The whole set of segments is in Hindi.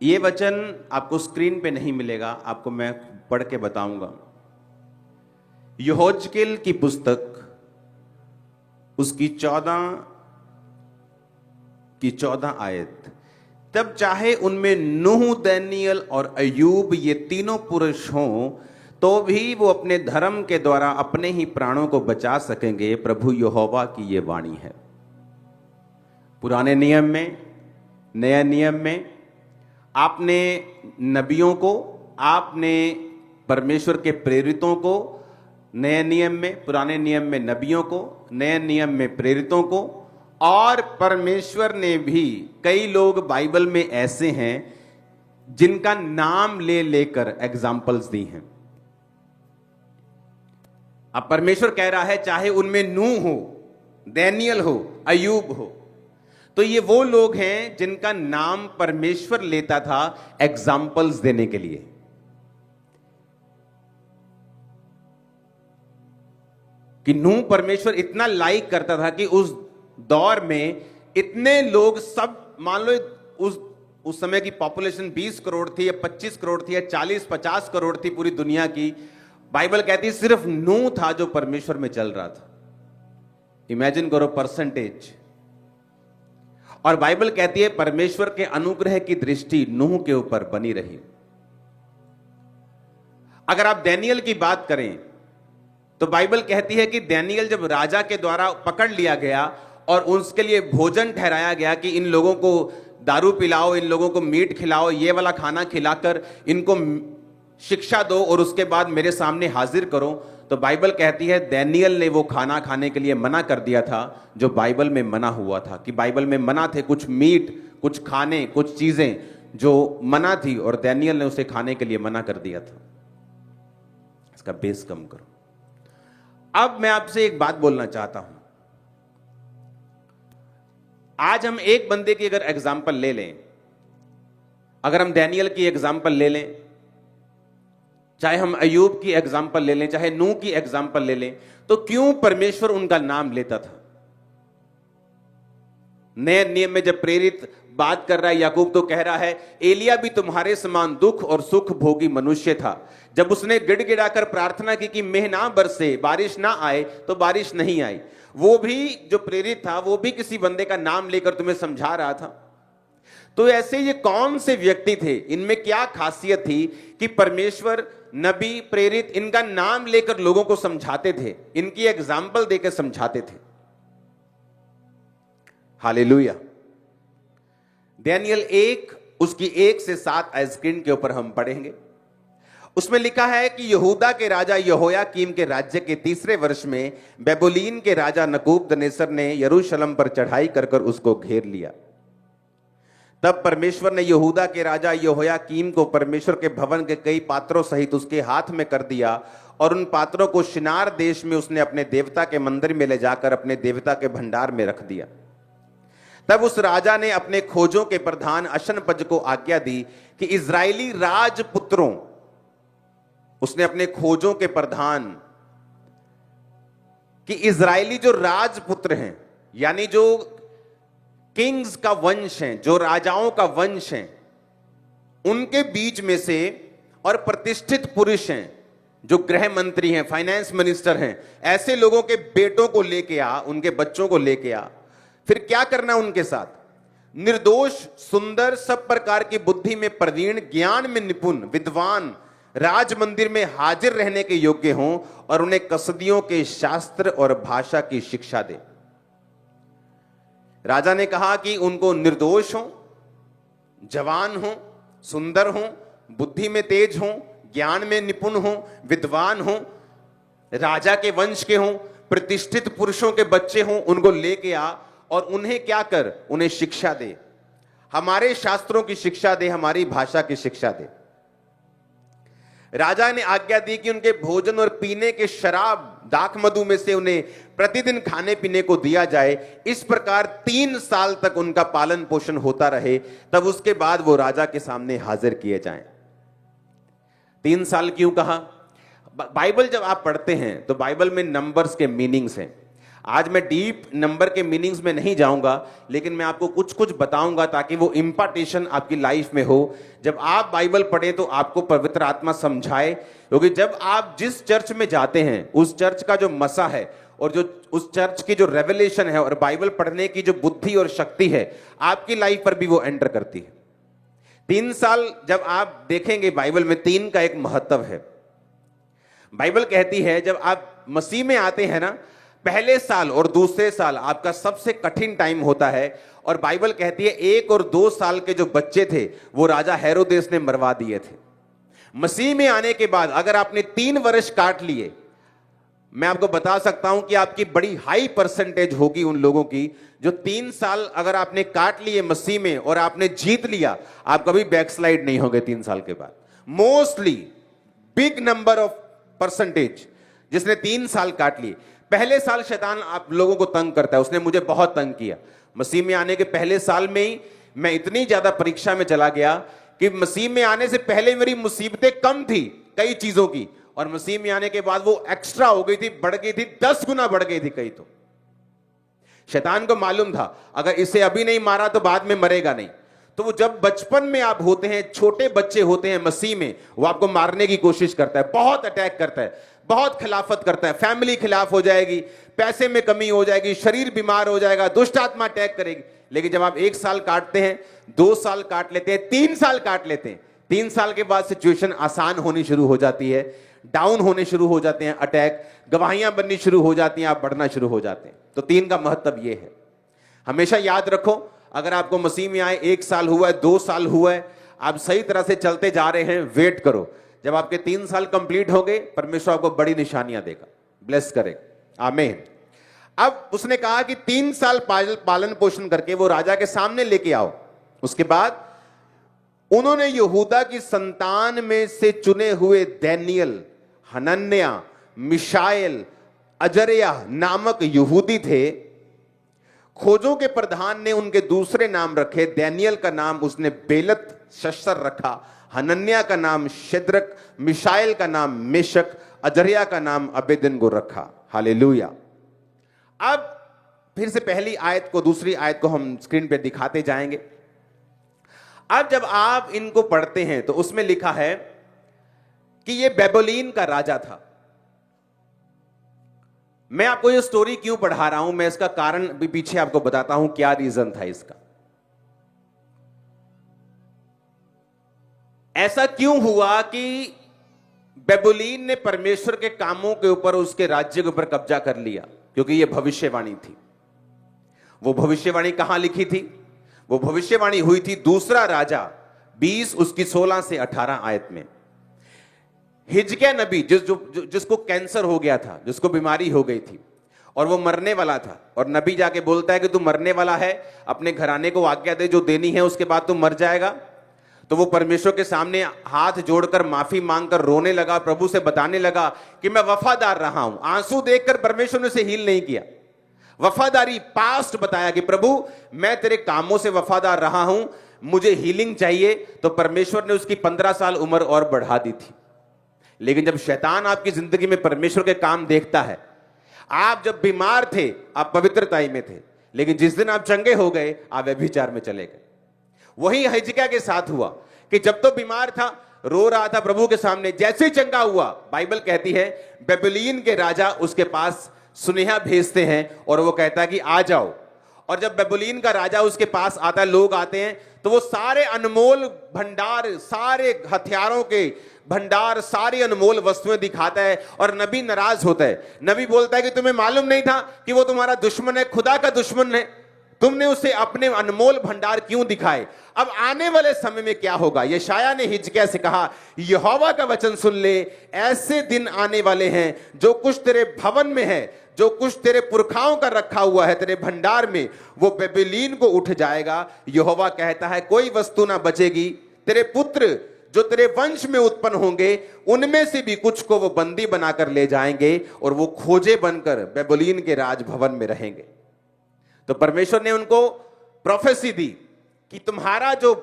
ये वचन आपको स्क्रीन पे नहीं मिलेगा, आपको मैं पढ़ के बताऊंगा। यहोजकेल की पुस्तक उसकी 14 आयत। तब चाहे उनमें नूह, दानियल और अय्यूब ये तीनों पुरुष हों, तो भी वो अपने धर्म के द्वारा अपने ही प्राणों को बचा सकेंगे। प्रभु यहोवा की ये वाणी है। पुराने नियम में, नए नियम में आपने नबियों को, आपने परमेश्वर के प्रेरितों को, नए नियम में, पुराने नियम में नबियों को, नए नियम में प्रेरितों को, और परमेश्वर ने भी कई लोग बाइबल में ऐसे हैं जिनका नाम ले लेकर एग्जाम्पल्स दी हैं। अब परमेश्वर कह रहा है चाहे उनमें नूह हो, दानियल हो, अय्यूब हो, तो ये वो लोग हैं जिनका नाम परमेश्वर लेता था एग्जाम्पल्स देने के लिए। कि नूह परमेश्वर इतना लाइक करता था कि उस दौर में इतने लोग, सब मान लो उस समय की पॉपुलेशन 20 करोड़ थी या 25 करोड़ थी या 40-50 करोड़ थी पूरी दुनिया की। बाइबल कहती है सिर्फ नूह था जो परमेश्वर में चल रहा था। इमेजिन करो परसेंटेज। और बाइबल कहती है परमेश्वर के अनुग्रह की दृष्टि नूह के ऊपर बनी रही। अगर आप दानियल की बात करें तो बाइबल कहती है कि दानियल जब राजा के द्वारा पकड़ लिया गया और उसके लिए भोजन ठहराया गया कि इन लोगों को दारू पिलाओ, इन लोगों को मीट खिलाओ, ये वाला खाना खिलाकर इनको शिक्षा दो और उसके बाद मेरे सामने हाजिर करो, तो बाइबल कहती है दानियल ने वो खाना खाने के लिए मना कर दिया था जो बाइबल में मना हुआ था। कि बाइबल में मना थे कुछ मीट, कुछ खाने, कुछ चीजें जो मना थी और दानियल ने उसे खाने के लिए मना कर दिया था। इसका बेस कम करो। अब मैं आपसे एक बात बोलना चाहता हूं। आज हम एक बंदे की अगर एग्जाम्पल ले लें, अगर हम दानियल की एग्जाम्पल ले लें, चाहे हम अय्यूब की एग्जाम्पल ले लें, चाहे नूह की एग्जाम्पल ले लें, तो क्यों परमेश्वर उनका नाम लेता था? नए नियम में जब प्रेरित बात कर रहा है, याकूब तो कह रहा है एलिया भी तुम्हारे समान दुख और सुख भोगी मनुष्य था। जब उसने गिड़गिड़ाकर प्रार्थना की कि मेह ना बरसे, बारिश ना आए, तो बारिश नहीं आई। वो भी जो प्रेरित था वो भी किसी बंदे का नाम लेकर तुम्हें समझा रहा था। तो ऐसे ये कौन से व्यक्ति थे, इनमें क्या खासियत थी कि परमेश्वर, नबी, प्रेरित इनका नाम लेकर लोगों को समझाते थे, इनकी एग्जाम्पल देकर समझाते थे। हालेलुया। दानियल 1 उसकी 1 से 7 स्क्रीन के ऊपर हम पढ़ेंगे। उसमें लिखा है कि यहूदा के राजा यहोयाकीम के राज्य के 3रे वर्ष में बेबुलीन के राजा नबूकदनेस्सर ने यरूशलेम पर चढ़ाई कर उसको घेर लिया। तब परमेश्वर ने यहूदा के राजा यहोयाकीम को परमेश्वर के भवन के कई पात्रों सहित उसके हाथ में कर दिया और उन पात्रों को शिनार देश में उसने अपने देवता के मंदिर में ले जाकर अपने देवता के भंडार में रख दिया। तब उस राजा ने अपने खोजों के प्रधान अशनपज को आज्ञा दी कि इजरायली राजपुत्रों, उसने अपने खोजों के प्रधान कि इजरायली जो राजपुत्र हैं, यानी जो किंग्स का वंश है, जो राजाओं का वंश है, उनके बीच में से और प्रतिष्ठित पुरुष हैं, जो गृह मंत्री हैं, फाइनेंस मिनिस्टर हैं, ऐसे लोगों के बेटों को लेके आ, उनके बच्चों को लेके आ। फिर क्या करना उनके साथ? निर्दोष, सुंदर, सब प्रकार की बुद्धि में प्रवीण, ज्ञान में निपुण, विद्वान, राज मंदिर में हाजिर रहने के योग्य हों और उन्हें कसदियों के शास्त्र और भाषा की शिक्षा दे। राजा ने कहा कि उनको निर्दोष हों, जवान हों, सुंदर हों, बुद्धि में तेज हों, ज्ञान में निपुण हों, विद्वान हों, राजा के वंश के हों, प्रतिष्ठित पुरुषों के बच्चे हों, उनको लेके आ और उन्हें क्या कर? उन्हें शिक्षा दे, हमारे शास्त्रों की शिक्षा दे, हमारी भाषा की शिक्षा दे। राजा ने आज्ञा दी कि उनके भोजन और पीने के शराब, दाख मधु में से उन्हें प्रतिदिन खाने पीने को दिया जाए। इस प्रकार 3 साल तक उनका पालन पोषण होता रहे, तब उसके बाद वो राजा के सामने हाजिर किए जाएं। 3 साल क्यों कहा? बाइबल जब आप पढ़ते हैं तो बाइबल में नंबर्स के मीनिंग्स हैं। आज मैं डीप नंबर के मीनिंग्स में नहीं जाऊंगा, लेकिन मैं आपको कुछ कुछ बताऊंगा ताकि वो इंपार्टेशन आपकी लाइफ में हो। जब आप बाइबल पढ़ें तो आपको पवित्र आत्मा समझाए, क्योंकि जब आप जिस चर्च में जाते हैं उस चर्च का जो मसा है और जो उस चर्च की जो रेवलेशन है और बाइबल पढ़ने की जो बुद्धि और शक्ति है, आपकी लाइफ पर भी वो एंटर करती है। 3 साल जब आप देखेंगे बाइबल में, 3 का एक महत्व है। बाइबल कहती है जब आप मसीह में आते हैं ना, पहले साल और दूसरे साल आपका सबसे कठिन टाइम होता है। और बाइबल कहती है 1 और 2 साल के जो बच्चे थे वो राजा हेरोदेस ने मरवा दिए थे। मसीह में आने के बाद अगर आपने 3 वर्ष काट लिए, मैं आपको बता सकता हूं कि आपकी बड़ी हाई परसेंटेज होगी उन लोगों की जो 3 साल अगर आपने काट लिए मसीह में और आपने जीत लिया, आप कभी बैकस्लाइड नहीं होंगे 3 साल के बाद। Mostly big number of percentage जिसने 3 साल काट लिए। पहले साल शैतान आप लोगों को तंग करता है, उसने मुझे बहुत तंग किया। मसीह में आने के पहले साल में ही मैं इतनी ज्यादा परीक्षा में चला गया कि मसीह में आने से पहले मेरी मुसीबतें कम थी कई चीजों की, और मसीह में आने के बाद वो एक्स्ट्रा हो गई थी, बढ़ गई थी, 10 गुना बढ़ गई थी कई तो। शैतान को मालूम था अगर इसे अभी नहीं मारा तो बाद में मरेगा नहीं। तो वो जब बचपन में आप होते हैं, छोटे बच्चे होते हैं मसीह में, वो आपको मारने की कोशिश करता है, बहुत अटैक करता है, बहुत खिलाफत करता है। फैमिली खिलाफ हो जाएगी, पैसे में कमी हो जाएगी, शरीर बीमार हो जाएगा, दुष्ट आत्मा अटैक करेगी। लेकिन जब आप 1 साल काटते हैं, 2 साल काट लेते हैं, 3 साल काट लेते हैं, 3 साल के बाद सिचुएशन आसान होनी शुरू हो जाती है, डाउन होने शुरू हो जाते हैं, अटैक, गवाहियां बननी शुरू हो जाती हैं, आप बढ़ना शुरू हो जाते हैं। तो 3 का महत्व यह है। हमेशा याद रखो, अगर आपको मसीह में आए 1 साल हुआ है, 2 साल हुआ है, आप सही तरह से चलते जा रहे हैं, वेट करो। जब आपके 3 साल कंप्लीट हो गए, परमेश्वर आपको बड़ी निशानियां देगा, ब्लेस करेगा। आमीन। अब उसने कहा कि 3 साल पालन पोषण करके वो राजा के सामने लेके आओ। उसके बाद उन्होंने यहूदा की संतान में से चुने हुए दानियेल, हनन्याह, मिशाएल, अजर्या नामक यहूदी थे। खोजों के प्रधान ने उनके दूसरे नाम रखे। दानियेल का नाम उसने बेलत शस्तर रखा, हनन्याह का नाम शद्रक, मिशाएल का नाम मेशक, अजर्या का नाम अबेदनगो रखा। हालेलुया। अब फिर से पहली आयत को, दूसरी आयत को हम स्क्रीन पे दिखाते जाएंगे। अब जब आप इनको पढ़ते हैं तो उसमें लिखा है कि ये बेबीलोन का राजा था। मैं आपको ये स्टोरी क्यों पढ़ा रहा हूं, मैं इसका कारण भी पीछे आपको बताता हूं, क्या रीजन था इसका। ऐसा क्यों हुआ कि बेबीलोन ने परमेश्वर के कामों के ऊपर, उसके राज्य के ऊपर कब्जा कर लिया? क्योंकि यह भविष्यवाणी थी। वो भविष्यवाणी कहां लिखी थी? वो भविष्यवाणी हुई थी दूसरा राजा 20 उसकी 16 से 18 आयत में। हिजकिय्याह नबी जिसको कैंसर हो गया था, जिसको बीमारी हो गई थी और वो मरने वाला था, और नबी जाके बोलता है कि तू मरने वाला है, अपने घराने को आज्ञा दे, जो देनी है उसके बाद तू मर जाएगा। तो वो परमेश्वर के सामने हाथ जोड़कर माफी मांगकर रोने लगा, प्रभु से बताने लगा कि मैं वफादार रहा हूं। आंसू देखकर परमेश्वर ने उसे हील नहीं किया, वफादारी पास्ट बताया कि प्रभु मैं तेरे कामों से वफादार रहा हूं, मुझे हीलिंग चाहिए। तो परमेश्वर ने उसकी 15 साल उम्र और बढ़ा दी थी। लेकिन जब शैतान आपकी जिंदगी में परमेश्वर के काम देखता है, आप जब बीमार थे आप पवित्रताई में थे, लेकिन जिस दिन आप चंगे हो गए आप व्यभिचार में चले गए। वही हिजकिय्याह के साथ हुआ कि जब तो बीमार था, रो रहा था प्रभु के सामने, जैसे ही चंगा हुआ, बाइबल कहती है बेबीलोन के राजा उसके पास सुनेहा भेजते हैं और वो कहता है कि आ जाओ। और जब बेबीलोन का राजा उसके पास आता है, लोग आते हैं, तो वो सारे अनमोल भंडार, सारे हथियारों के भंडार, सारी अनमोल वस्तुएं दिखाता है और नबी नाराज होता है। नबी बोलता है कि तुम्हें मालूम नहीं था कि वो तुम्हारा दुश्मन है, खुदा का दुश्मन है, तुमने उसे अपने अनमोल भंडार क्यों दिखाए? अब आने वाले समय में क्या होगा? यशायाह ने हिजकिय्याह से कहा, यहोवा का वचन सुन ले, ऐसे दिन आने वाले हैं जो कुछ तेरे भवन में है, जो कुछ तेरे पुरखाओं का रखा हुआ है तेरे भंडार में, वो बेबीलोन को उठ जाएगा। यहोवा कहता है कोई वस्तु ना बचेगी। तेरे पुत्र जो तेरे वंश में उत्पन्न होंगे, उनमें से भी कुछ को वो बंदी बनाकर ले जाएंगे और वो खोजे बनकर बेबीलोन के राजभवन में रहेंगे। तो परमेश्वर ने उनको प्रोफेसी दी कि तुम्हारा जो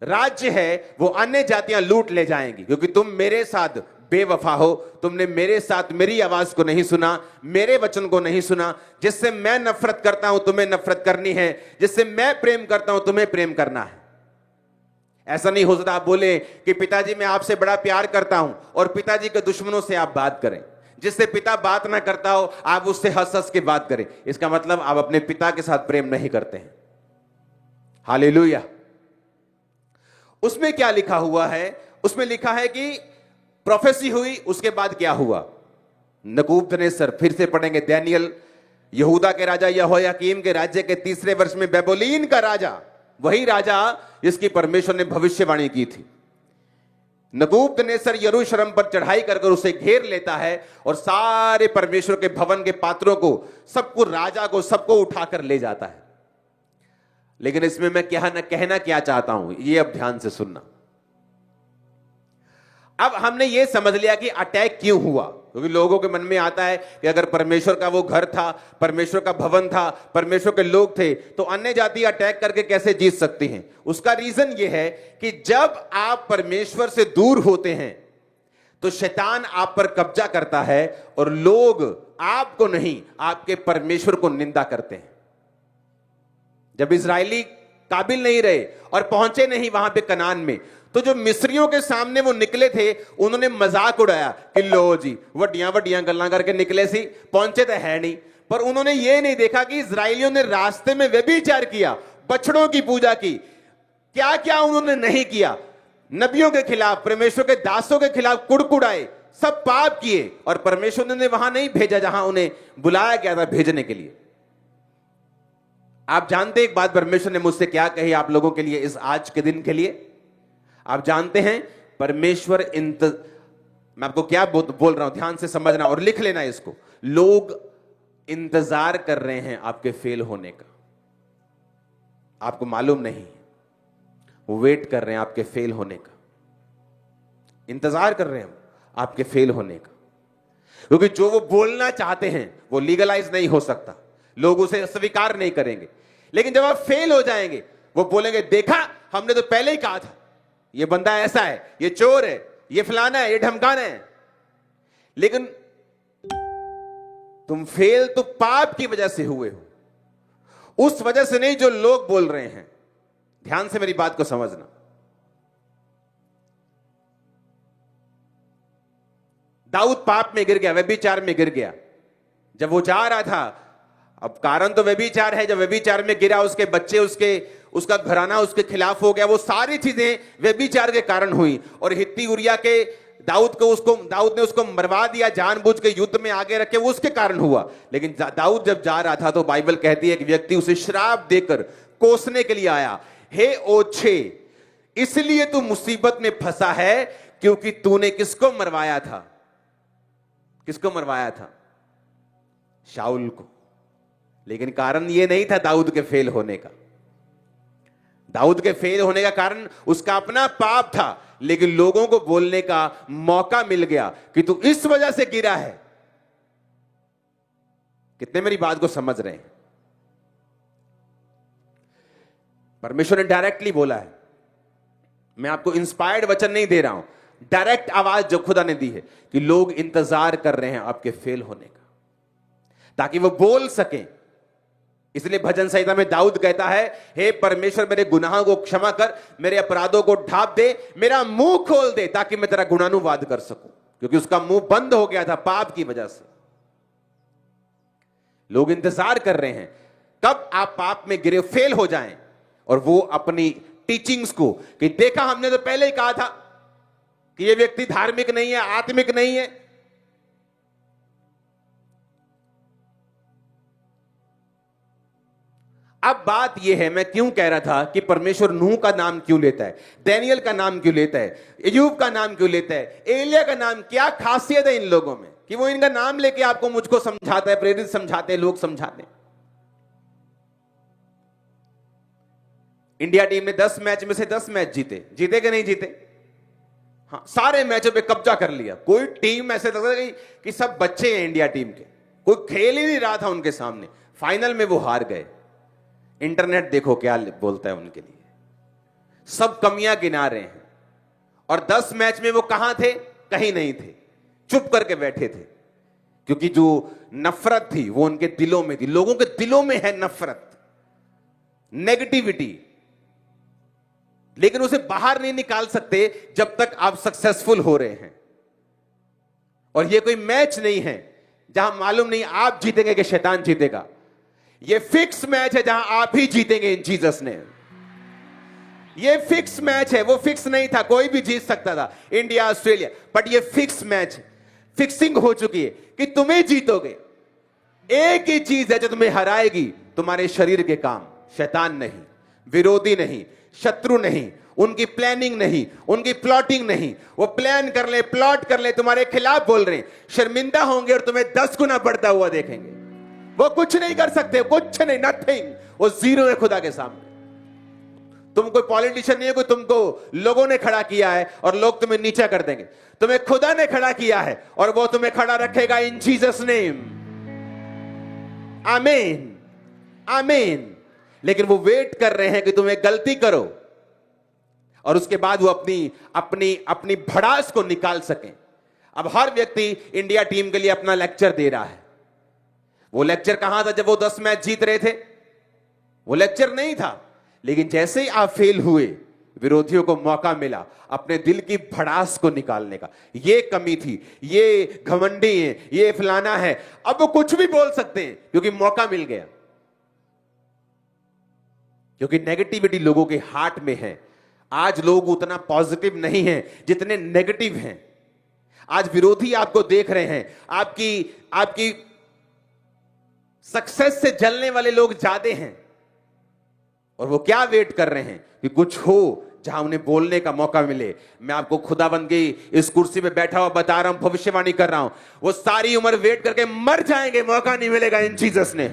राज्य है वो अन्य जातियां लूट ले जाएंगी, क्योंकि तुम मेरे साथ बेवफा हो, तुमने मेरे साथ मेरी आवाज को नहीं सुना, मेरे वचन को नहीं सुना। जिससे मैं नफरत करता हूं तुम्हें नफरत करनी है, जिससे मैं प्रेम करता हूं तुम्हें प्रेम करना है। ऐसा नहीं हो सकता आप बोले कि पिताजी मैं आपसे बड़ा प्यार करता हूं और पिताजी के दुश्मनों से आप बात करें। जिससे पिता बात ना करता हो आप उससे हंस हंस के बात करें, इसका मतलब आप अपने पिता के साथ प्रेम नहीं करते हैं। हालेलुया। उसमें क्या लिखा हुआ है? उसमें लिखा है कि प्रोफेसी हुई, उसके बाद क्या हुआ? नबूकदनेस्सर, फिर से पढ़ेंगे दानियेल, यहूदा के राजा यहोयाकीम के राज्य के 3रे वर्ष में बेबीलोन का राजा, वही राजा जिसकी परमेश्वर ने भविष्यवाणी की थी, नबूकदनेस्सर यरूशलेम पर चढ़ाई कर उसे घेर लेता है और सारे परमेश्वर के भवन के पात्रों को, सबको, राजा को, सबको उठाकर ले जाता है। लेकिन इसमें मैं कहना क्या चाहता हूं, ये अब ध्यान से सुनना। अब हमने ये समझ लिया कि अटैक क्यों हुआ, क्योंकि लोगों के मन में आता है कि अगर परमेश्वर का वो घर था, परमेश्वर का भवन था, परमेश्वर के लोग थे, तो अन्य जाति अटैक करके कैसे जीत सकती हैं। उसका रीजन ये है कि जब आप परमेश्वर से दूर होते हैं तो शैतान आप पर कब्जा करता है और लोग आपको नहीं, आपके परमेश्वर को निंदा करते हैं। जब इजरायली काबिल नहीं रहे और पहुंचे नहीं वहां पे कनान में, तो जो मिस्रियों के सामने वो निकले थे, उन्होंने मजाक उड़ाया कि लो जी वड्डियां वड्डियां गल्लां करके निकले सी, पहुंचे तो है नहीं। पर उन्होंने ये नहीं देखा कि इजरायलियों ने रास्ते में व्यभिचार किया, बछड़ों की पूजा की, क्या क्या उन्होंने नहीं किया। नबियों के खिलाफ, परमेश्वर के दासों के खिलाफ कुड़कुड़ाए, सब पाप किए, और परमेश्वर ने वहां नहीं भेजा जहां उन्हें बुलाया गया था भेजने के लिए। आप जानते एक बात परमेश्वर ने मुझसे क्या कही आप लोगों के लिए इस आज के दिन के लिए? आप जानते हैं परमेश्वर मैं आपको क्या बोल रहा हूं, ध्यान से समझना और लिख लेना इसको। लोग इंतजार कर रहे हैं आपके फेल होने का, आपको मालूम नहीं, वो वेट कर रहे हैं आपके फेल होने का, इंतजार कर रहे हैं आपके फेल होने का। क्योंकि जो वो बोलना चाहते हैं वो लीगलाइज नहीं हो सकता, लोग उसे स्वीकार नहीं करेंगे। लेकिन जब आप फेल हो जाएंगे, वो बोलेंगे देखा हमने तो पहले ही कहा था, ये बंदा ऐसा है, ये चोर है, ये फलाना है, ये ढमकाना है। लेकिन तुम फेल तो पाप की वजह से हुए हो, उस वजह से नहीं जो लोग बोल रहे हैं। ध्यान से मेरी बात को समझना। दाऊद पाप में गिर गया, व्यभिचार में गिर गया। जब वो जा रहा था, अब कारण तो व्यभिचार है, जब व्यभिचार में गिरा उसके बच्चे, उसका घराना उसके खिलाफ हो गया, वो सारी चीजें व्यभिचार के कारण हुई। और हित्ती उरिया के दाऊद ने उसको मरवा दिया, जानबूझ के युद्ध में आगे रखे, वो उसके कारण हुआ। लेकिन दाऊद जब जा रहा था तो बाइबल कहती है कि व्यक्ति उसे श्राप देकर कोसने के लिए आया, हे ओछे इसलिए तू मुसीबत में फंसा है क्योंकि तूने किसको मरवाया था? किसको मरवाया था? शाऊल को। लेकिन कारण यह नहीं था दाऊद के फेल होने का। दाऊद के फेल होने का कारण उसका अपना पाप था, लेकिन लोगों को बोलने का मौका मिल गया कि तू इस वजह से गिरा है। कितने मेरी बात को समझ रहे हैं? परमेश्वर ने डायरेक्टली बोला है, मैं आपको इंस्पायर्ड वचन नहीं दे रहा हूं, डायरेक्ट आवाज जो खुदा ने दी है कि लोग इंतजार कर रहे हैं आपके फेल होने का, ताकि वो बोल सकें। इसलिए भजन संहिता में दाऊद कहता है, हे परमेश्वर मेरे गुनाहों को क्षमा कर, मेरे अपराधों को ढांप दे, मेरा मुंह खोल दे ताकि मैं तेरा गुणानुवाद कर सकूं। क्योंकि उसका मुंह बंद हो गया था पाप की वजह से। लोग इंतजार कर रहे हैं कब आप पाप में गिरे, फेल हो जाएं, और वो अपनी टीचिंग्स को कि देखा हमने तो पहले ही कहा था कि ये व्यक्ति धार्मिक नहीं है, आत्मिक नहीं है। अब बात यह है, मैं क्यों कह रहा था कि परमेश्वर नूह का नाम क्यों लेता है, दानियेल का नाम क्यों लेता है, अय्यूब का नाम क्यों लेता है, एलिया का नाम, क्या खासियत है इन लोगों में कि वो इनका नाम लेके आपको मुझको समझाता है, प्रेरित समझाते हैं, लोग समझाते हैं। इंडिया टीम ने 10 मैच में से 10 मैच जीते, जीते कि नहीं जीते? हाँ, सारे मैचों पे कब्जा कर लिया। कोई टीम ऐसे लगता है कि सब बच्चे हैं इंडिया टीम के, कोई खेल ही नहीं रहा था उनके सामने। फाइनल में वो हार गए। इंटरनेट देखो क्या बोलता है उनके लिए, सब कमियां गिना रहे हैं। और 10 मैच में वो कहां थे? कहीं नहीं थे। चुप करके बैठे थे, क्योंकि जो नफरत थी वो उनके दिलों में थी। लोगों के दिलों में है नफरत, नेगेटिविटी, लेकिन उसे बाहर नहीं निकाल सकते जब तक आप सक्सेसफुल हो रहे हैं। और ये कोई मैच नहीं है जहां मालूम नहीं आप जीतेंगे कि शैतान जीतेगा। ये फिक्स मैच है जहां आप ही जीतेंगे इन जीसस ने। ये फिक्स मैच है, वो फिक्स नहीं था, कोई भी जीत सकता था, इंडिया ऑस्ट्रेलिया, बट ये फिक्स मैच, फिक्सिंग हो चुकी है कि तुम्हें जीतोगे। एक ही चीज है जो तुम्हें हराएगी, तुम्हारे शरीर के काम, शैतान नहीं, विरोधी नहीं, शत्रु नहीं, उनकी प्लानिंग नहीं, उनकी प्लॉटिंग नहीं। वो प्लान कर ले, प्लॉट कर ले, तुम्हारे खिलाफ बोल रहे हैं, शर्मिंदा होंगे और तुम्हें 10 गुना बढ़ता हुआ देखेंगे। वो कुछ नहीं कर सकते, कुछ नहीं, नथिंग, वो जीरो है खुदा के सामने। तुम कोई पॉलिटिशियन नहीं है, कोई तुमको लोगों ने खड़ा किया है और लोग तुम्हें नीचा कर देंगे। तुम्हें खुदा ने खड़ा किया है और वो तुम्हें खड़ा रखेगा इन जीसस नेम। आमीन, आमीन। लेकिन वो वेट कर रहे हैं कि तुम एक गलती करो और उसके बाद वो अपनी अपनी अपनी भड़ास को निकाल सकें। अब हर व्यक्ति इंडिया टीम के लिए अपना लेक्चर दे रहा है। वो लेक्चर कहां था जब वो 10 मैच जीत रहे थे? वो लेक्चर नहीं था। लेकिन जैसे ही आप फेल हुए, विरोधियों को मौका मिला अपने दिल की भड़ास को निकालने का। ये कमी थी, ये घमंडी है, ये फलाना है, अब वो कुछ भी बोल सकते हैं क्योंकि मौका मिल गया। क्योंकि नेगेटिविटी लोगों के हार्ट में है। आज लोग उतना पॉजिटिव नहीं हैं जितने नेगेटिव हैं। आज विरोधी आपको देख रहे हैं, आपकी सक्सेस से जलने वाले लोग ज्यादा हैं। और वो क्या वेट कर रहे हैं कि कुछ हो जहां उन्हें बोलने का मौका मिले। मैं आपको खुदाबंद की इस कुर्सी पे बैठा हुआ बता रहा हूं, भविष्यवाणी कर रहा हूं, वो सारी उम्र वेट करके मर जाएंगे, मौका नहीं मिलेगा इन जीसस ने,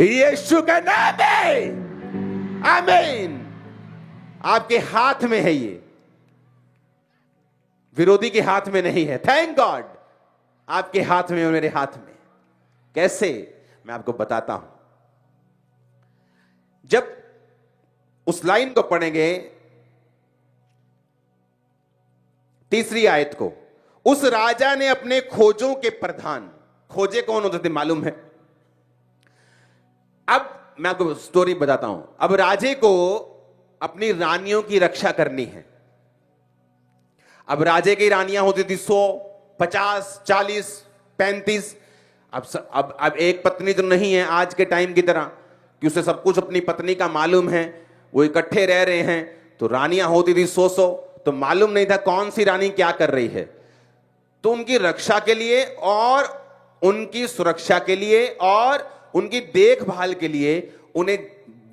यीशु का नाम है। आमीन। आपके हाथ में है, ये विरोधी के हाथ में नहीं है। थैंक गॉड, आपके हाथ में और मेरे हाथ में। कैसे? मैं आपको बताता हूं। जब उस लाइन को पढ़ेंगे, 3री आयत को, उस राजा ने अपने खोजों के प्रधान, खोजे कौन होते थे मालूम है? अब मैं आपको स्टोरी बताता हूं। अब राजे को अपनी रानियों की रक्षा करनी है। अब राजे की रानियां होती थी 100, 50, 40, 35। अब एक पत्नी तो नहीं है आज के टाइम की तरह कि उसे सब कुछ अपनी पत्नी का मालूम है, वो इकट्ठे रह रहे हैं। तो रानियां होती थी 100, तो मालूम नहीं था कौन सी रानी क्या कर रही है। तो उनकी रक्षा के लिए और उनकी सुरक्षा के लिए और उनकी देखभाल के लिए उन्हें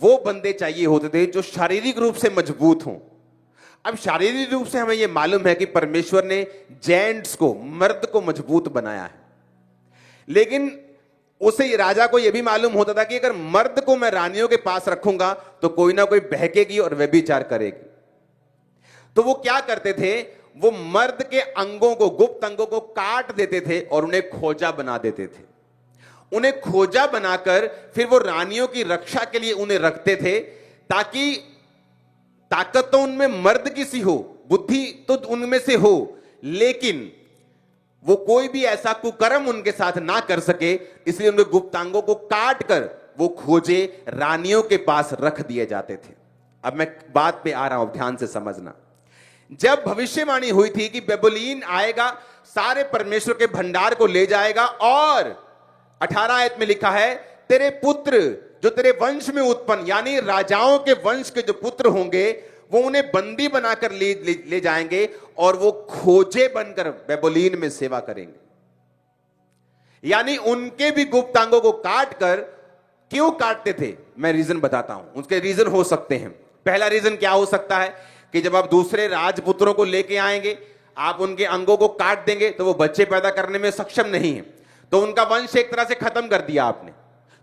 वो बंदे चाहिए होते थे जो शारीरिक रूप से मजबूत हों। अब शारीरिक रूप से हमें यह मालूम है कि परमेश्वर ने जेंट्स को, मर्द को मजबूत बनाया है। लेकिन उसे राजा को यह भी मालूम होता था कि अगर मर्द को मैं रानियों के पास रखूंगा तो कोई ना कोई बहकेगी और व्यभिचार करेगी। तो वो क्या करते थे, वो मर्द के अंगों को, गुप्त अंगों को काट देते थे और उन्हें खोजा बना देते थे। उन्हें खोजा बनाकर फिर वो रानियों की रक्षा के लिए उन्हें रखते थे, ताकि ताकत तो उनमें मर्द की सी हो, बुद्धि तो उनमें से हो, लेकिन वो कोई भी ऐसा कुकर्म उनके साथ ना कर सके। इसलिए उनके गुप्तांगों को काट कर वो खोजे रानियों के पास रख दिए जाते थे। अब मैं बात पे आ रहा हूं, ध्यान से समझना। जब भविष्यवाणी हुई थी कि बेबुलीन आएगा, सारे परमेश्वर के भंडार को ले जाएगा, और 18 आयत में लिखा है, तेरे पुत्र जो तेरे वंश में उत्पन्न, यानी राजाओं के वंश के जो पुत्र होंगे, वो उन्हें बंदी बनाकर ले जाएंगे और वो खोजे बनकर बेबुलीन में सेवा करेंगे। यानी उनके भी गुप्तांगों को काट कर, क्यों काटते थे मैं रीजन बताता हूं। उसके रीजन हो सकते हैं। पहला रीजन क्या हो सकता है कि जब आप दूसरे राजपुत्रों को लेके आएंगे, आप उनके अंगों को काट देंगे तो वो बच्चे पैदा करने में सक्षम नहीं है, तो उनका वंश एक तरह से खत्म कर दिया आपने।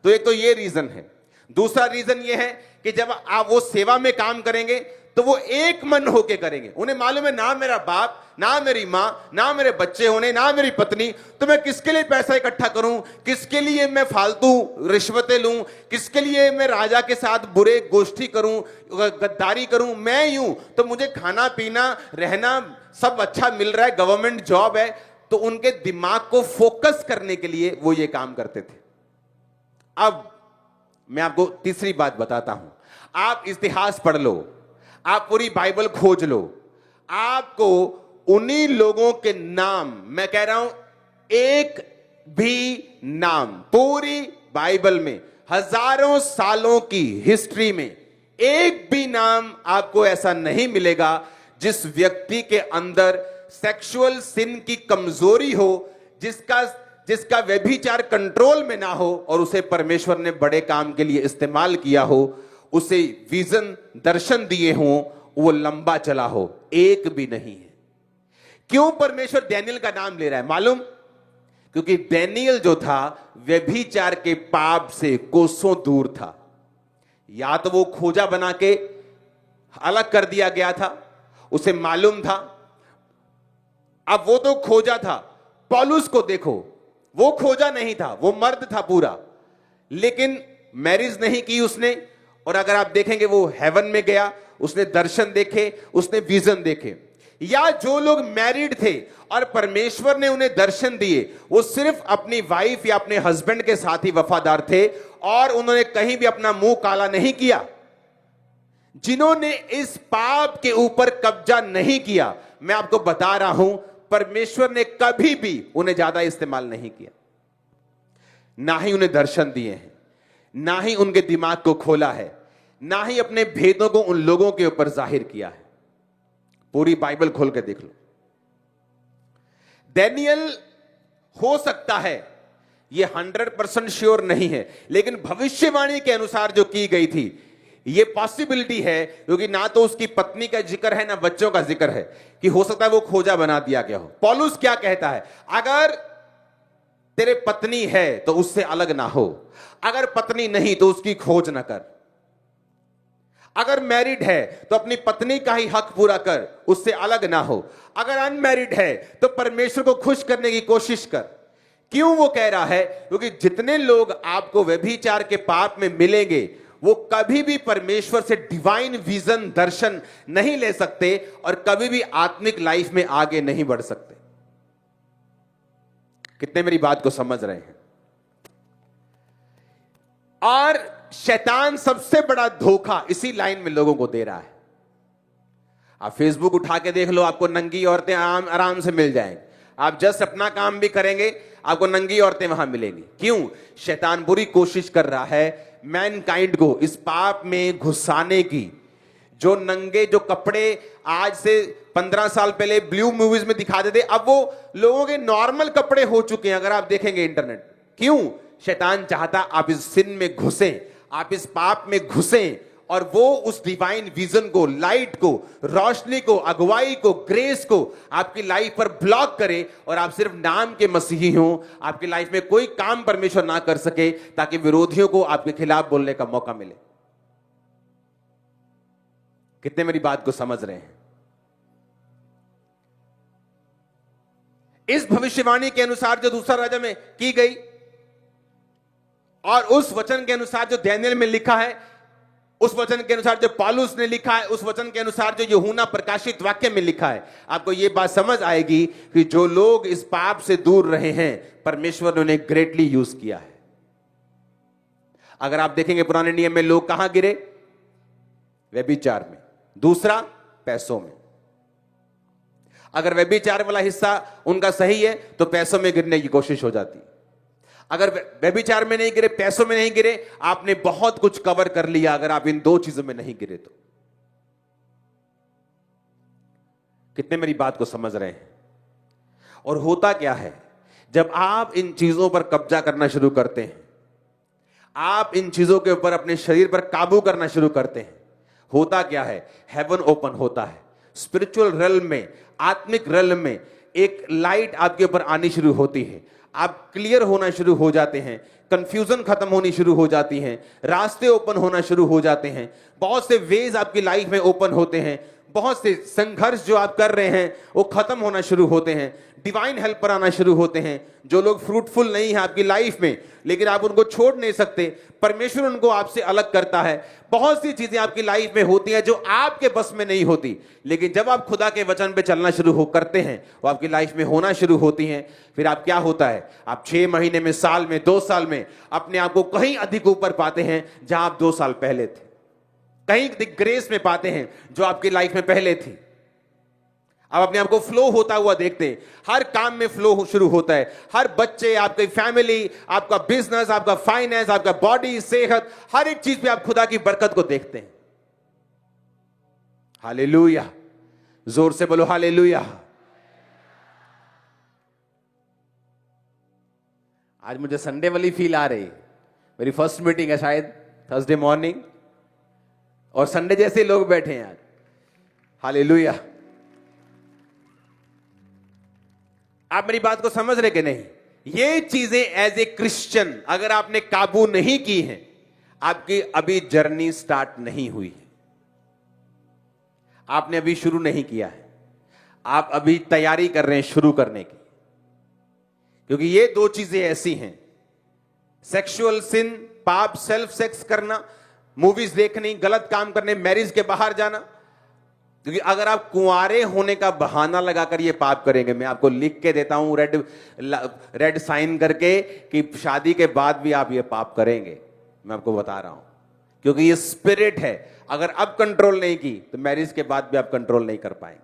तो एक तो ये रीजन है। दूसरा रीजन ये है कि जब आप वो सेवा में काम करेंगे तो वो एक मन होके करेंगे। उन्हें मालूम है ना मेरा बाप, ना मेरी मां, ना मेरे बच्चे होने, ना मेरी पत्नी, तो मैं किसके लिए पैसा इकट्ठा करूं, किसके लिए मैं फालतू रिश्वतें लूं, किसके लिए मैं राजा के साथ बुरे गोष्ठी करूं, गद्दारी करूं। मैं यूं तो मुझे खाना पीना रहना सब अच्छा मिल रहा है, गवर्नमेंट जॉब है, तो उनके दिमाग को फोकस करने के लिए वो ये काम करते थे। अब मैं आपको तीसरी बात बताता हूं। आप इतिहास पढ़ लो, आप पूरी बाइबल खोज लो, आपको उन्हीं लोगों के नाम, मैं कह रहा हूं एक भी नाम पूरी बाइबल में हजारों सालों की हिस्ट्री में एक भी नाम आपको ऐसा नहीं मिलेगा जिस व्यक्ति के अंदर सेक्सुअल सिन की कमजोरी हो, जिसका व्यभिचार कंट्रोल में ना हो और उसे परमेश्वर ने बड़े काम के लिए इस्तेमाल किया हो, उसे विजन दर्शन दिए हों, वो लंबा चला हो। एक भी नहीं है। क्यों परमेश्वर डैनियल का नाम ले रहा है मालूम? क्योंकि डैनियल जो था व्यभिचार के पाप से कोसों दूर था। या तो वो खोजा बना के अलग कर दिया गया था, उसे मालूम था। अब वो तो खोजा था। पौलुस को देखो, वो खोजा नहीं था, वो मर्द था पूरा, लेकिन मैरिज नहीं की उसने। और अगर आप देखेंगे वो हेवन में गया, उसने दर्शन देखे, उसने विजन देखे। या जो लोग मैरिड थे और परमेश्वर ने उन्हें दर्शन दिए, वो सिर्फ अपनी वाइफ या अपने हस्बैंड के साथ ही वफादार थे और उन्होंने कहीं भी अपना मुंह काला नहीं किया। जिन्होंने इस पाप के ऊपर कब्जा नहीं किया, मैं आपको बता रहा हूं, परमेश्वर ने कभी भी उन्हें ज्यादा इस्तेमाल नहीं किया। ना ही उन्हें दर्शन दिए हैं, ना ही उनके दिमाग को खोला है, ना ही अपने भेदों को उन लोगों के ऊपर जाहिर किया है। पूरी बाइबल खोल के देख लो। डैनियल हो सकता है, यह 100% श्योर नहीं है, लेकिन भविष्यवाणी के अनुसार जो की गई थी, यह पॉसिबिलिटी है, क्योंकि ना तो उसकी पत्नी का जिक्र है ना बच्चों का जिक्र है, कि हो सकता है वो खोजा बना दिया गया हो। पौलुस क्या कहता है? अगर तेरे पत्नी है तो उससे अलग ना हो, अगर पत्नी नहीं तो उसकी खोज ना कर, अगर मैरिड है तो अपनी पत्नी का ही हक पूरा कर, उससे अलग ना हो, अगर अनमैरिड है तो परमेश्वर को खुश करने की कोशिश कर। क्यों वो कह रहा है? क्योंकि जितने लोग आपको व्यभिचार के पाप में मिलेंगे, वो कभी भी परमेश्वर से डिवाइन विजन दर्शन नहीं ले सकते और कभी भी आत्मिक लाइफ में आगे नहीं बढ़ सकते। कितने मेरी बात को समझ रहे हैं? और शैतान सबसे बड़ा धोखा इसी लाइन में लोगों को दे रहा है। आप फेसबुक उठा के देख लो, आपको नंगी औरतें आराम से मिल जाएंगी। आप जस्ट अपना काम भी करेंगे, आपको नंगी औरतें वहां मिलेंगी। क्यों? शैतान बुरी कोशिश कर रहा है मैनकाइंड को इस पाप में घुसाने की। जो नंगे जो कपड़े आज से 15 साल पहले ब्लू मूवीज में दिखा देते, अब वो लोगों के नॉर्मल कपड़े हो चुके हैं। अगर आप देखेंगे इंटरनेट, क्यों? शैतान चाहता आप इस सिन में घुसें, आप इस पाप में घुसें और वो उस डिवाइन विजन को, लाइट को, रोशनी को, अगुवाई को, ग्रेस को आपकी लाइफ पर ब्लॉक करे और आप सिर्फ नाम के मसीही हों, आपकी लाइफ में कोई काम परमेश्वर ना कर सके, ताकि विरोधियों को आपके खिलाफ बोलने का मौका मिले। कितने मेरी बात को समझ रहे हैं? इस भविष्यवाणी के अनुसार जो दूसरा राजा में की गई और उस वचन के अनुसार जो डैनियल में लिखा है, उस वचन के अनुसार जो पौलुस ने लिखा है, उस वचन के अनुसार जो यूहन्ना प्रकाशित वाक्य में लिखा है, आपको यह बात समझ आएगी कि जो लोग इस पाप से दूर रहे हैं, परमेश्वर ने उन्हें ग्रेटली यूज किया है। अगर आप देखेंगे पुराने नियम में लोग कहां गिरे? व्यभिचार में। दूसरा, पैसों में। अगर व्यभिचार वाला हिस्सा उनका सही है तो पैसों में गिरने की कोशिश हो जाती है। अगर व्यभिचार में नहीं गिरे, पैसों में नहीं गिरे, आपने बहुत कुछ कवर कर लिया। अगर आप इन दो चीजों में नहीं गिरे तो। कितने मेरी बात को समझ रहे हैं? और होता क्या है, जब आप इन चीजों पर कब्जा करना शुरू करते हैं, आप इन चीजों के ऊपर अपने शरीर पर काबू करना शुरू करते हैं, होता क्या है? हेवन ओपन होता है। स्पिरिचुअल रेल्म में, आत्मिक रेल्म में एक लाइट आपके ऊपर आनी शुरू होती है। आप क्लियर होना शुरू हो जाते हैं, कंफ्यूजन खत्म होनी शुरू हो जाती हैं, रास्ते ओपन होना शुरू हो जाते हैं, बहुत से वेज आपकी लाइफ में ओपन होते हैं, बहुत से संघर्ष जो आप कर रहे हैं वो खत्म होना शुरू होते हैं, डिवाइन हेल्पर आना शुरू होते हैं। जो लोग फ्रूटफुल नहीं है आपकी लाइफ में, लेकिन आप उनको छोड़ नहीं सकते, परमेश्वर उनको आपसे अलग करता है। बहुत सी चीजें आपकी लाइफ में होती हैं जो आपके बस में नहीं होती, लेकिन जब आप खुदा के वचन पे चलना शुरू हो करते हैं वो आपकी लाइफ में होना शुरू होती हैं। फिर आप क्या होता है, आप 6 महीने में, साल में, 2 साल में अपने आप को कहीं अधिक ऊपर पाते हैं जहां आप 2 साल पहले थे। कहीं ग्रेस में पाते हैं जो आपकी लाइफ में पहले थी। आप अपने आप को फ्लो होता हुआ देखते हैं, हर काम में फ्लो शुरू होता है। हर बच्चे, आपकी फैमिली, आपका बिजनेस, आपका फाइनेंस, आपका बॉडी, सेहत, हर एक चीज पे आप खुदा की बरकत को देखते हैं। हालेलुया, जोर से बोलो हालेलुया। आज मुझे संडे वाली फील आ रही। मेरी फर्स्ट मीटिंग है शायद थर्सडे मॉर्निंग, और संडे जैसे लोग बैठे हैं आज। हालेलुया। आप मेरी बात को समझ रहे कि नहीं? ये चीजें एज ए क्रिश्चियन अगर आपने काबू नहीं की हैं, आपकी अभी जर्नी स्टार्ट नहीं हुई है, आपने अभी शुरू नहीं किया है। आप अभी तैयारी कर रहे हैं शुरू करने की, क्योंकि ये 2 चीजें ऐसी हैं, सेक्सुअल सिन, पाप, सेल्फ सेक्स करना, मूवीज देखनी, गलत काम करने, मैरिज के बाहर जाना। क्योंकि अगर आप कुंवारे होने का बहाना लगाकर ये पाप करेंगे, मैं आपको लिख के देता हूं रेड साइन करके कि शादी के बाद भी आप ये पाप करेंगे, मैं आपको बता रहा हूं। क्योंकि ये स्पिरिट है, अगर अब कंट्रोल नहीं की तो मैरिज के बाद भी आप कंट्रोल नहीं कर पाएंगे।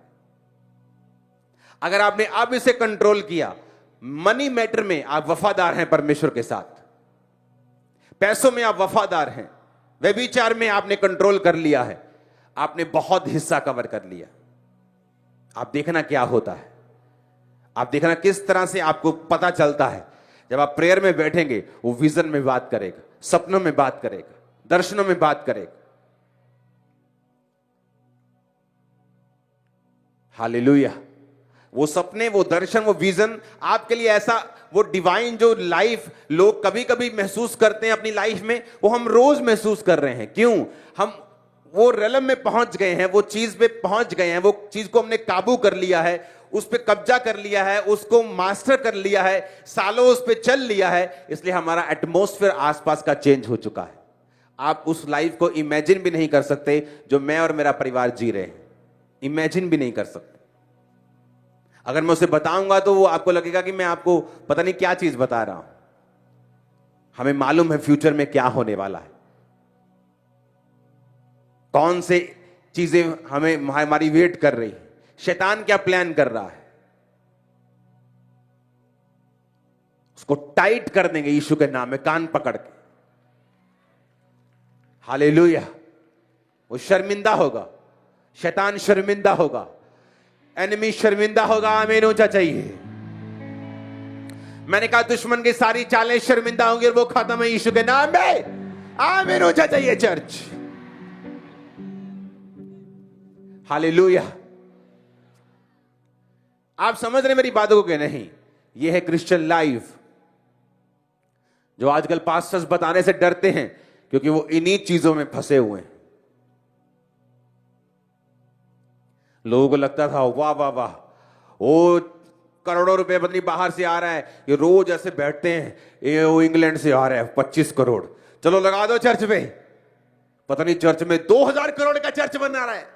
अगर आपने अब इसे कंट्रोल किया, मनी मैटर में आप वफादार हैं परमेश्वर के साथ, पैसों में आप वफादार हैं, व्यभिचार में आपने कंट्रोल कर लिया है, आपने बहुत हिस्सा कवर कर लिया। आप देखना क्या होता है, आप देखना किस तरह से आपको पता चलता है। जब आप प्रेयर में बैठेंगे, वो विजन में बात करेगा, सपनों में बात करेगा, दर्शनों में बात करेगा। हालेलुया। वो सपने, वो दर्शन, वो विजन आपके लिए ऐसा, वो डिवाइन जो लाइफ लोग कभी कभी महसूस करते हैं अपनी लाइफ में, वो हम रोज महसूस कर रहे हैं। क्यों? हम वो रेलम में पहुंच गए हैं, वो चीज पे पहुंच गए हैं, वो चीज को हमने काबू कर लिया है, उस पे कब्जा कर लिया है, उसको मास्टर कर लिया है, सालों उस पे चल लिया है, इसलिए हमारा एटमॉस्फेयर आसपास का चेंज हो चुका है। आप उस लाइफ को इमेजिन भी नहीं कर सकते जो मैं और मेरा परिवार जी रहे हैं, इमेजिन भी नहीं कर सकते। अगर मैं उसे बताऊंगा तो वो आपको लगेगा कि मैं आपको पता नहीं क्या चीज बता रहा हूं। हमें मालूम है फ्यूचर में क्या होने वाला है, कौन से चीजें हमें हमारी वेट कर रही है, शैतान क्या प्लान कर रहा है, उसको टाइट कर देंगे यीशु के नाम में, कान पकड़ के। हालेलुया। वो शर्मिंदा होगा, शैतान शर्मिंदा होगा, एनिमी शर्मिंदा होगा। आमीन ऊंचा चाहिए। मैंने कहा दुश्मन की सारी चालें शर्मिंदा होंगी और वो खत्म है यीशु के नाम में। आमीन ऊंचा चाहिए चर्च। हालेलुया। आप समझ रहे मेरी बातों को कि नहीं? यह है क्रिश्चियन लाइफ, जो आजकल पास्टर्स बताने से डरते हैं क्योंकि वो इन्हीं चीजों में फंसे हुए हैं। लोगों को लगता था वाह वाह वाह, वो करोड़ों रुपए पत्नी बाहर से आ रहा है, ये रोज ऐसे बैठते हैं, ये वो इंग्लैंड से आ रहा है 25 करोड़, चलो लगा दो चर्च में। पता नहीं चर्च में 2000 करोड़ का चर्च बना रहा है।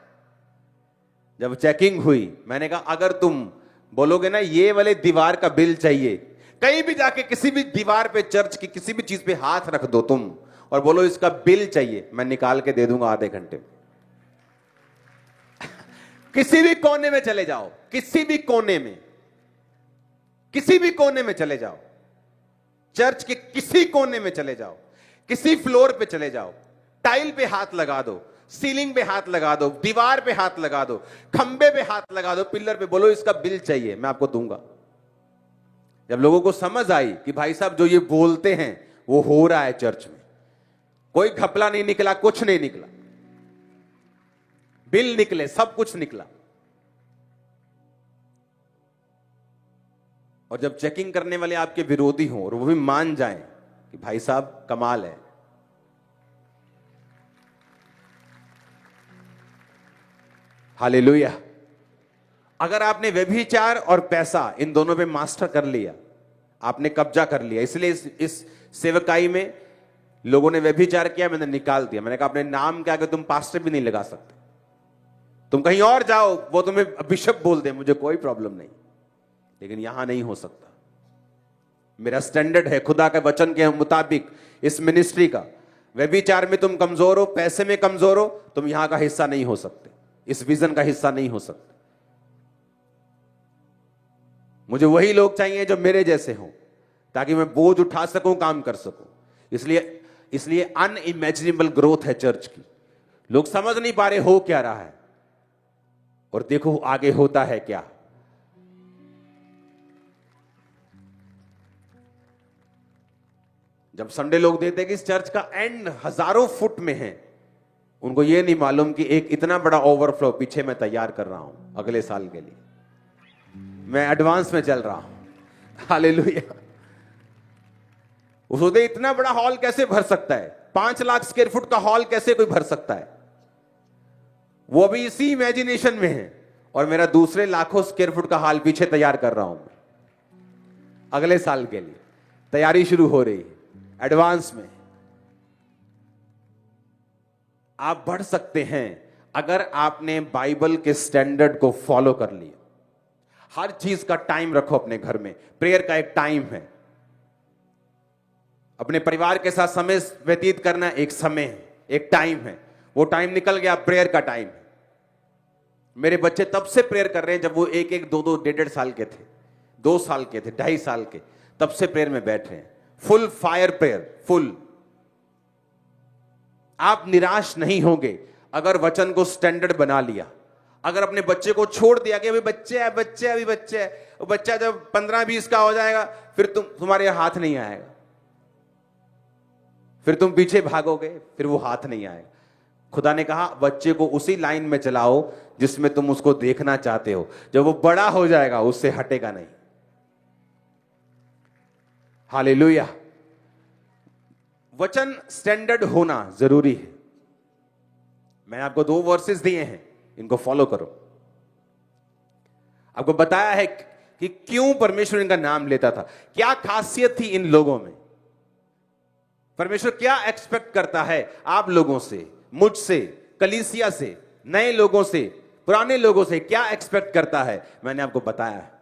जब चेकिंग हुई, मैंने कहा अगर तुम बोलोगे ना ये वाले दीवार का बिल चाहिए, कहीं भी जाके किसी भी दीवार पे, चर्च की किसी भी चीज पे हाथ रख दो तुम और बोलो इसका बिल चाहिए, मैं निकाल के दे दूंगा आधे घंटे में। किसी भी कोने में चले जाओ, किसी भी कोने में, किसी भी कोने में चले जाओ, चर्च के किसी कोने में चले जाओ, किसी फ्लोर पे चले जाओ, टाइल पे हाथ लगा दो, सीलिंग पे हाथ लगा दो, दीवार पे हाथ लगा दो, खंबे पे हाथ लगा दो, पिलर पे, बोलो इसका बिल चाहिए, मैं आपको दूंगा। जब लोगों को समझ आई कि भाई साहब जो ये बोलते हैं वो हो रहा है चर्च में, कोई घपला नहीं निकला, कुछ नहीं निकला, बिल निकले, सब कुछ निकला। और जब चेकिंग करने वाले आपके विरोधी हों और वो भी मान जाएं कि भाई साहब कमाल है, हालेलुया। अगर आपने व्यभिचार और पैसा इन दोनों पे मास्टर कर लिया, आपने कब्जा कर लिया, इसलिए इस सेवकाई में लोगों ने व्यभिचार किया, मैंने निकाल दिया। मैंने कहा अपने नाम के आगे तुम पास्टर भी नहीं लगा सकते, तुम कहीं और जाओ, वो तुम्हें बिशप बोल दे, मुझे कोई प्रॉब्लम नहीं, लेकिन यहां नहीं हो सकता। मेरा स्टैंडर्ड है खुदा के वचन के मुताबिक इस मिनिस्ट्री का। व्यभिचार में तुम कमजोर हो, पैसे में कमजोर हो, तुम यहां का हिस्सा नहीं हो सकते, इस विजन का हिस्सा नहीं हो सकते। मुझे वही लोग चाहिए जो मेरे जैसे हों, ताकि मैं बोझ उठा सकूं, काम कर सकूं। इसलिए अनइमेजिनेबल ग्रोथ है चर्च की। लोग समझ नहीं पा रहे हो क्या रहा है, और देखो आगे होता है क्या। जब संडे लोग देते हैं कि इस चर्च का एंड हजारों फुट में है, उनको यह नहीं मालूम कि एक इतना बड़ा ओवरफ्लो पीछे मैं तैयार कर रहा हूं अगले साल के लिए। मैं एडवांस में चल रहा हूं। हालेलुया। उसने इतना बड़ा हॉल कैसे भर सकता है? 5 लाख स्क्वायर फुट का हॉल कैसे कोई भर सकता है? वो अभी इसी इमेजिनेशन में है, और मेरा दूसरे लाखों स्क्वायर फुट का हॉल पीछे तैयार कर रहा हूं अगले साल के लिए। तैयारी शुरू हो रही है एडवांस में। आप बढ़ सकते हैं अगर आपने बाइबल के स्टैंडर्ड को फॉलो कर लिया। हर चीज का टाइम रखो अपने घर में। प्रेयर का एक टाइम है, अपने परिवार के साथ समय व्यतीत करना एक समय है, एक टाइम है। वो टाइम निकल गया, प्रेयर का टाइम है। मेरे बच्चे तब से प्रेयर कर रहे हैं जब वो 1-1, 2-2, 1.5 साल के थे, 2 साल के थे, 2.5 साल के, तब से प्रेयर में बैठ रहे हैं। Full fire prayer, full. आप निराश नहीं होंगे अगर वचन को स्टैंडर्ड बना लिया। अगर अपने बच्चे को छोड़ दिया कि अभी बच्चे है, अभी बच्चे है, वो बच्चा जब 15-20 का हो जाएगा फिर तुम्हारे हाथ नहीं आएगा, फिर तुम पीछे भागोगे, फिर वो हाथ नहीं आएगा। खुदा ने कहा बच्चे को उसी लाइन में चलाओ जिसमें तुम उसको देखना चाहते हो। जब वो बड़ा हो जाएगा उससे हटेगा नहीं। हालेलुया। वचन स्टैंडर्ड होना जरूरी है। मैंने आपको 2 वर्सेस दिए हैं, इनको फॉलो करो। आपको बताया है कि क्यों परमेश्वर इनका नाम लेता था, क्या खासियत थी इन लोगों में। परमेश्वर क्या एक्सपेक्ट करता है आप लोगों से, मुझसे, कलीसिया से, नए लोगों से, पुराने लोगों से, क्या एक्सपेक्ट करता है, मैंने आपको बताया है।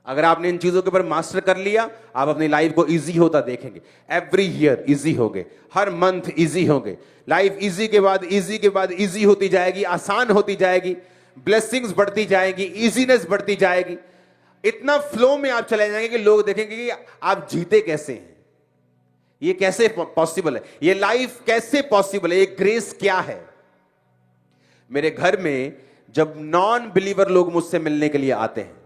अगर आपने इन चीजों के ऊपर मास्टर कर लिया, आप अपनी लाइफ को इजी होता देखेंगे। एवरी ईयर इजी होगे, हर मंथ इजी होगे। लाइफ इजी के बाद इजी के बाद इजी होती जाएगी, आसान होती जाएगी, ब्लेसिंग्स बढ़ती जाएगी, इजीनेस बढ़ती जाएगी। इतना फ्लो में आप चले जाएंगे कि लोग देखेंगे कि आप जीते कैसे हैं, ये कैसे पॉसिबल है, ये लाइफ कैसे पॉसिबल है, ये ग्रेस क्या है। मेरे घर में जब नॉन बिलीवर लोग मुझसे मिलने के लिए आते हैं,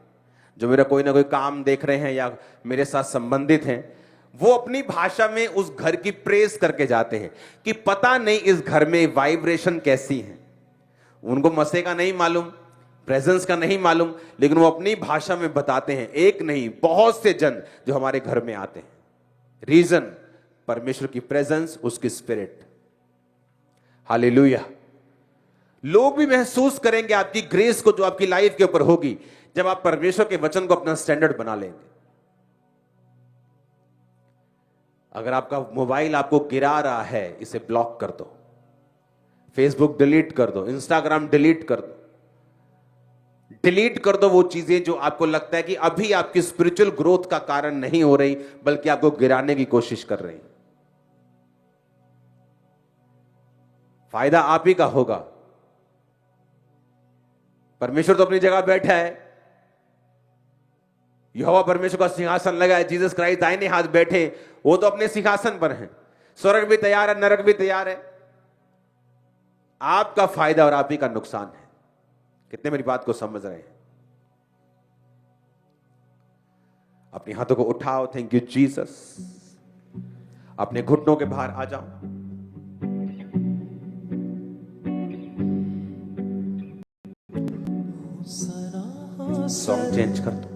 जो मेरा कोई ना कोई काम देख रहे हैं या मेरे साथ संबंधित हैं, वो अपनी भाषा में उस घर की प्रेस करके जाते हैं कि पता नहीं इस घर में वाइब्रेशन कैसी है। उनको मसे का नहीं मालूम, प्रेजेंस का नहीं मालूम, लेकिन वो अपनी भाषा में बताते हैं। एक नहीं, बहुत से जन जो हमारे घर में आते हैं। रीजन परमेश्वर की प्रेजेंस, उसकी स्पिरिट। हालेलुया। लोग भी महसूस करेंगे आपकी ग्रेस को जो आपकी लाइफ के ऊपर होगी जब आप परमेश्वर के वचन को अपना स्टैंडर्ड बना लेंगे। अगर आपका मोबाइल आपको गिरा रहा है, इसे ब्लॉक कर दो, फेसबुक डिलीट कर दो, इंस्टाग्राम डिलीट कर दो, डिलीट कर दो वो चीजें जो आपको लगता है कि अभी आपकी स्पिरिचुअल ग्रोथ का कारण नहीं हो रही, बल्कि आपको गिराने की कोशिश कर रही। फायदा आप ही का होगा। परमेश्वर तो अपनी जगह बैठा है, यहोवा परमेश्वर का सिंहासन लगा है, जीसस क्राइस्ट दाहिने हाथ बैठे, वो तो अपने सिंहासन पर हैं। स्वर्ग भी तैयार है, नरक भी तैयार है। आपका फायदा और आप ही का नुकसान है। कितने मेरी बात को समझ रहे हैं? अपने हाथों को उठाओ, थैंक यू जीसस। अपने घुटनों के बाहर आ जाओ। सॉन्ग चेंज कर दो,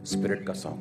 स्पिरिट का सॉन्ग।